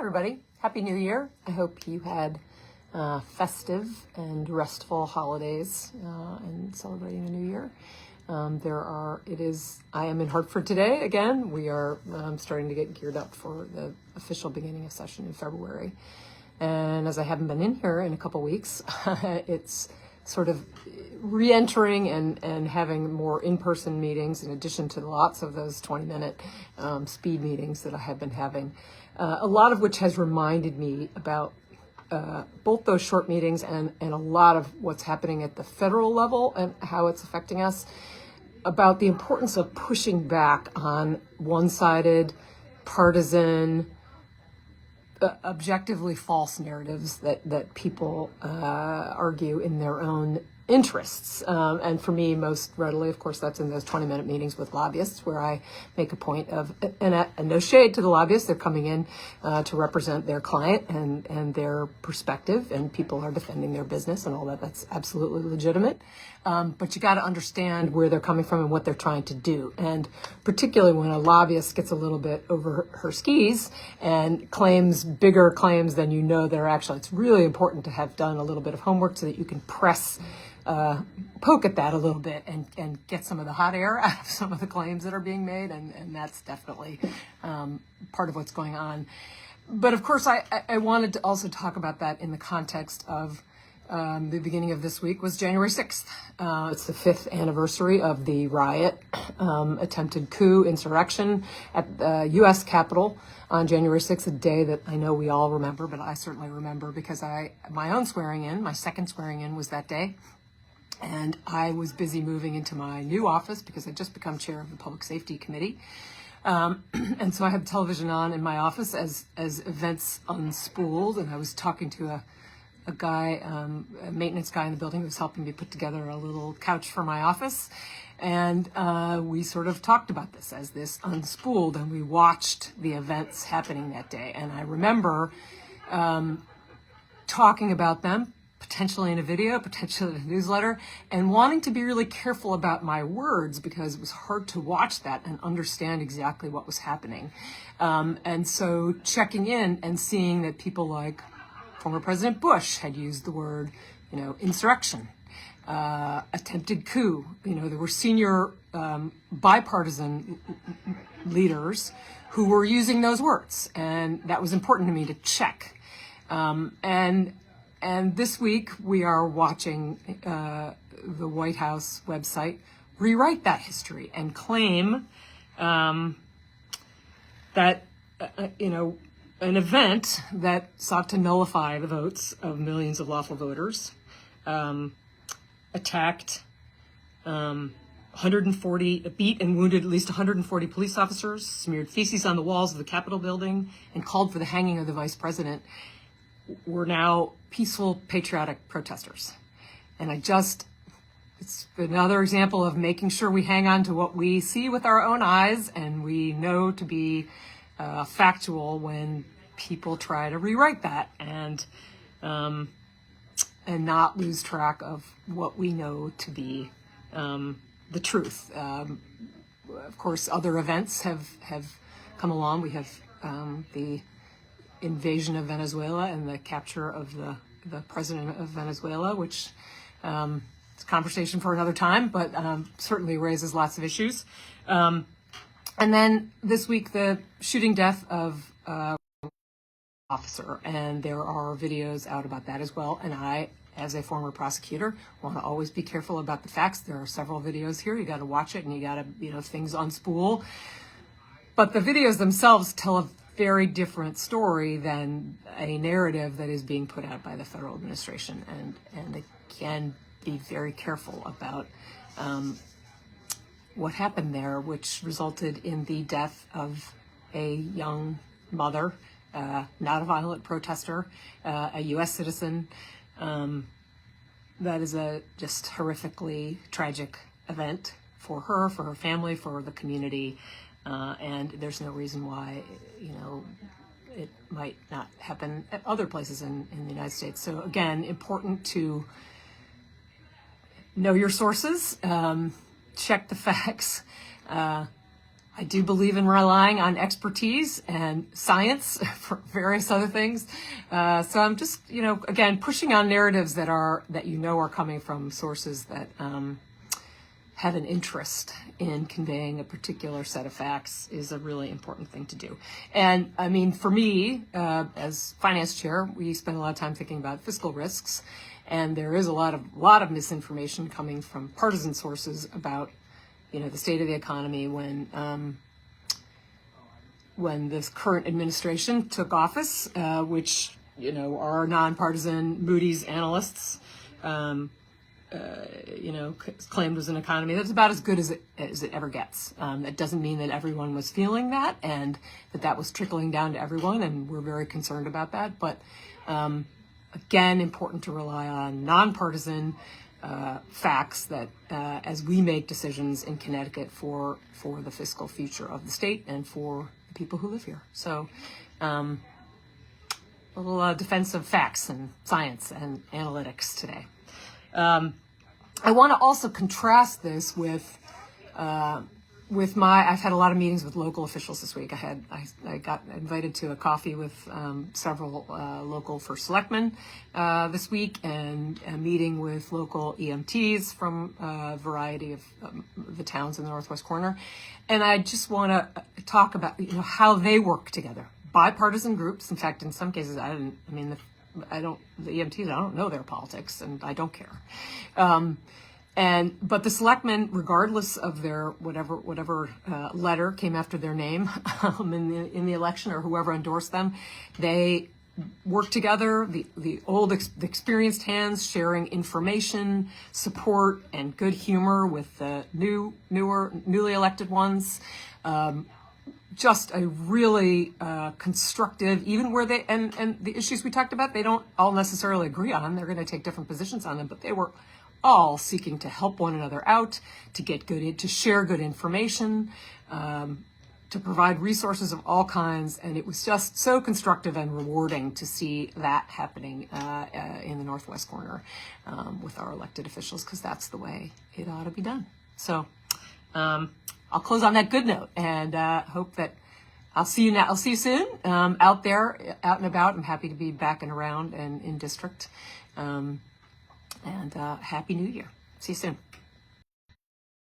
everybody. Happy New Year. I hope you had festive and restful holidays and celebrating the New Year. I am in Hartford today again. We are starting to get geared up for the official beginning of session in February. And as I haven't been in here in a couple weeks, it's sort of re-entering and having more in-person meetings in addition to lots of those 20-minute speed meetings that I have been having, a lot of which has reminded me about both those short meetings and a lot of what's happening at the federal level and how it's affecting us, about the importance of pushing back on one-sided, partisan, objectively false narratives that people argue in their own interests. And for me, most readily, of course, that's in those 20-minute meetings with lobbyists where I make a point of, and no shade to the lobbyists, they're coming in to represent their client and their perspective, and people are defending their business and all that. That's absolutely legitimate. But you got to understand where they're coming from and what they're trying to do. And particularly when a lobbyist gets a little bit over her skis and claims bigger claims than you know that are actually, it's really important to have done a little bit of homework so that you can poke at that a little bit and get some of the hot air out of some of the claims that are being made. And that's definitely part of what's going on. But of course, I wanted to also talk about that in the context of the beginning of this week was January 6th. It's the 5th anniversary of the riot, attempted coup insurrection at the U.S. Capitol on January 6th, a day that I know we all remember, but I certainly remember because my own swearing in, my second swearing in was that day. And I was busy moving into my new office because I'd just become chair of the Public Safety Committee. And so I had television on in my office as events unspooled, and I was talking to a guy, a maintenance guy in the building who was helping me put together a little couch for my office. And we sort of talked about this as this unspooled, and we watched the events happening that day. And I remember talking about them, potentially in a video, potentially in a newsletter, and wanting to be really careful about my words because it was hard to watch that and understand exactly what was happening. And so checking in and seeing that people like former President Bush had used the word, insurrection, attempted coup. There were senior bipartisan leaders who were using those words, and that was important to me to check. And this week we are watching the White House website rewrite that history and claim that an event that sought to nullify the votes of millions of lawful voters, attacked beat and wounded at least 140 police officers, smeared feces on the walls of the Capitol building, and called for the hanging of the vice president, were now peaceful, patriotic protesters. And it's another example of making sure we hang on to what we see with our own eyes and we know to be factual when people try to rewrite that and not lose track of what we know to be the truth. Of course, other events have come along. We have the invasion of Venezuela and the capture of the president of Venezuela, which is a conversation for another time, but certainly raises lots of issues. And then this week, the shooting death of officer, and there are videos out about that as well. And I, as a former prosecutor, want to always be careful about the facts. There are several videos here. You got to watch it, and you got to, things unspool. But the videos themselves tell a very different story than a narrative that is being put out by the federal administration. And again, be very careful about what happened there, which resulted in the death of a young mother, not a violent protester, a U.S. citizen. That is a just horrifically tragic event for her family, for the community. And there's no reason why, it might not happen at other places in the United States. So again, important to know your sources, check the facts, I do believe in relying on expertise and science for various other things. So I'm just, again, pushing on narratives that are coming from sources that have an interest in conveying a particular set of facts is a really important thing to do. And I mean, for me, as finance chair, we spend a lot of time thinking about fiscal risks, and there is a lot of misinformation coming from partisan sources about the state of the economy when this current administration took office, which are nonpartisan Moody's analysts claimed was an economy that's about as good as it ever gets. That doesn't mean that everyone was feeling that and that was trickling down to everyone, and we're very concerned about that. But again, important to rely on nonpartisan facts that as we make decisions in Connecticut for the fiscal future of the state and for the people who live here. So a little defense of facts and science and analytics today. I want to also contrast this with I've had a lot of meetings with local officials this week. I got invited to a coffee with several local first selectmen this week, and a meeting with local EMTs from a variety of the towns in the Northwest Corner. And I just want to talk about how they work together. Bipartisan groups. In fact, in some cases, the EMTs, I don't know their politics, and I don't care. But the selectmen, regardless of their whatever letter came after their name in the election, or whoever endorsed them, they work together. The experienced hands sharing information, support, and good humor with the newly elected ones. Just a really constructive, even where they and the issues we talked about, they don't all necessarily agree on. They're going to take different positions on them, but they were all seeking to help one another out, to share good information, to provide resources of all kinds. And it was just so constructive and rewarding to see that happening in the Northwest Corner with our elected officials, because that's the way it ought to be done. So I'll close on that good note, and hope that I'll see you soon out there, out and about. I'm happy to be back and around and in district. And Happy New Year. See you soon.